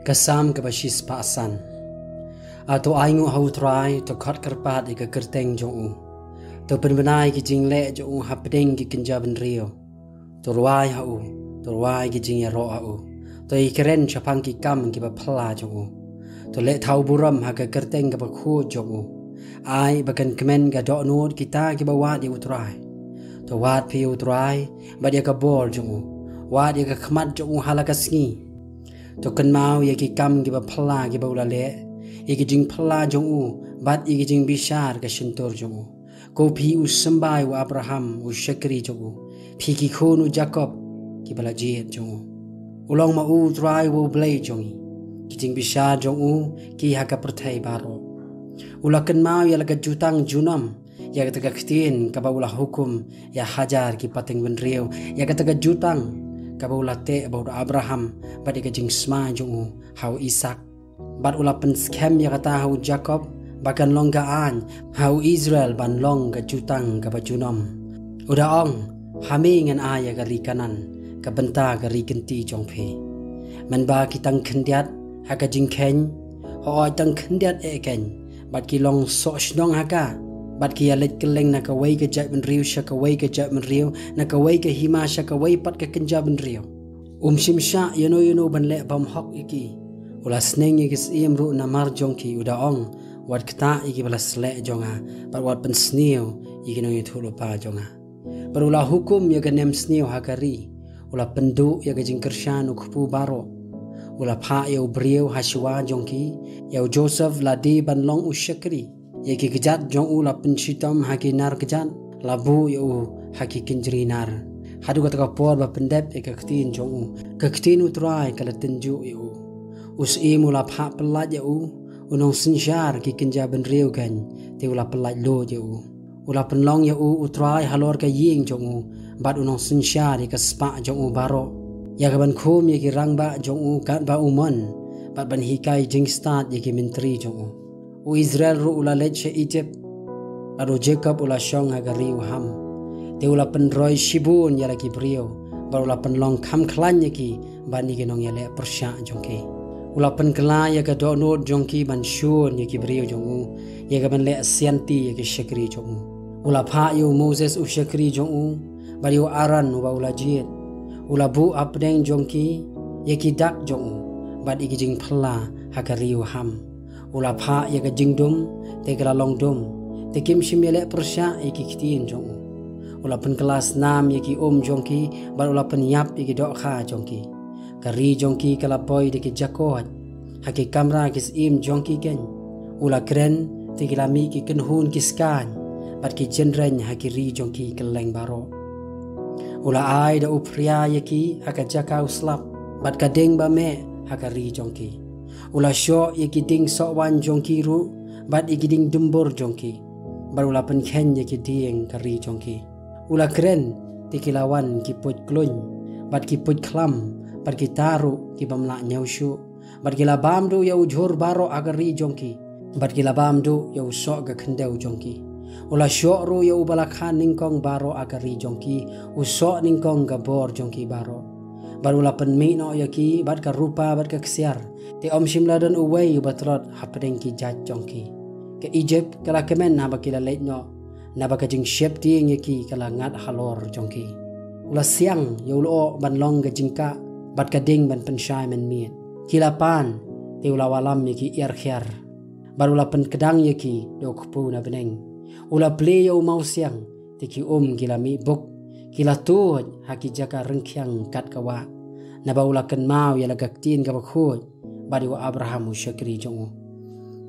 Kasam ke basis paasan atau aingu hau try to cut kerpat ika kerteng jong to penbenai ki jingle jong hapdeng ki kenjaban rio to ruai hau to ruai ki jing ya ro au to ikeren chapang ki kam ki ba phla jong to le thau buram ha ka kerteng ka ba khu jong ai bakan kemen ga do nod kita ki ba wa di utrai to wat pi utrai ba dia ka bol jong wa dia ka khmat jong halaka sngi to kan mau ya ki kam ki ba phla ki ba ulale iki jing phla jong bat iki jing bishar ka shintor jong ko phi u sambai wa Abraham u shakri jong phi ki khon u Jacob ki bala jiet jong ulong ma u try wo blay jong ki jing bishar jong ki ha ka perthai baro ula kan mau ya la ka jutang junam ya ka ta khtin ka ba ula hukum ya hajar ki pateng ben riu ya ka ta jutang kabulate about Abraham badi ka jing sma jong hau Isaac bad ula pen scam ya kata hau Jacob bakan longga an hau Israel ban long ka jutang ka bajunom uda ong hami ngan aya ka rikanan ka benta ka rikenti jong phe man ba kitang khendiat ha ka jing khen ho tang khendiat e ken bad ki long so snong ha ka bat ki alet keleng na ka wei ka jat ben riu sha ka wei ka jat ben riu na ka wei ka hima sha ka wei pat ka kenja ben riu sim sha you know ban le bam hok iki ula sneng iki sim ru na mar jong ki uda ong wat kta iki bala sle jonga bat wat pen sneu iki no yithulu pa jonga par ula hukum ya ka nem sneu hakari ula pendu ya ka jing kershan ukhu baro ula pha ya briu hashwa jong ki ya Joseph ladi ban long ushakri yaki kejat jong ula pensitam haki nar kejat labu yu haki kinjri nar hadu kata kapor ba pendep eka ktin jong ka ktin utrai kala tenju yu us imula pha pelaj yu unong sinjar ki kinja ben riu kan te ula pelaj lo yu ula penlong yu utrai halor ka ying jong bat unong sinjar ka spa jong baro ya ka ban khum yaki rangba jong kan ba umon bat ban hikai jing start yaki menteri jong u Israel ru ula leche Egypt aro Jacob ula shong agari ham te ula pen roi shibun ya lagi brio bar ula pen long kham khlan yaki bani ke nong yale persha jongke ula pen kla ya ka do nod jongki ban shun yaki brio jongu ya ka ban le sianti yaki shakri jongu ula pha yu Moses u shakri jongu bar yu Aran wa ula jiet ula bu apdeng jongki yaki dak jongu bad iki jing phla hagari ham ula pha ya ka jingdum te kala longdum te kim shimele persha iki ktin jong ula pen kelas 6 yaki jongki bar ula pen yap iki dok kha jongki kari jongki kala boy de ki jakot haki kamera kis im jongki ken ula kren te kala mi ki kenhun kiskan bat ki jenren haki ri jongki keleng baro ula ai da upria yaki haka jakau slap bat ka deng ba me haka ri jongki ula sho yaki ding so wan jongki ru bat iki ding dumbor jongki bar ula pen khen yaki ding kari jongki ula kren tikilawan ki put klun bat ki put klam bat ki taru ki bamla nyaushu bat ki labam do ya ujhur baro agari jongki bat ki labam do ya usok ga khendeu jongki ula sho ru ya ubalakhan ningkong baro agari jongki usok ningkong ga bor jongki baro barula pen mi no yaki bat ka rupa bat ka ksiar te shimla dan uwei batrot hapdeng ki jat jongki ke Egypt kala kemen na bakila leit no na baka jing shep ting yaki kala ngat halor jongki ula siang yulo ban long ga jingka bat ka ding ban penshai men miet kila pan te ula walam yaki ir khiar barula pen kedang yaki do khpu na beneng ula ple yo mau siang te ki kila mi buk kila tu haki jaka rengkyang kat kawa na baula kan mau ya lagaktin ka bakhoj badi wa Abraham shakri jong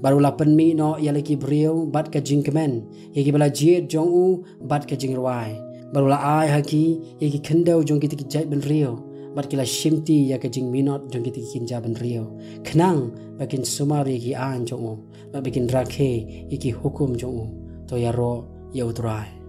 barula pen mi no ya laki brio bat ka jingkemen yaki bala jiet jong bat ka jingruai barula ai haki yaki khendau jong ki jai ben rio bat kila shimti ya ka jing minot jong ki kinja ben rio khnang bakin sumar yaki an jong ba bikin rakhe yaki hukum jong to ya ro ya utrai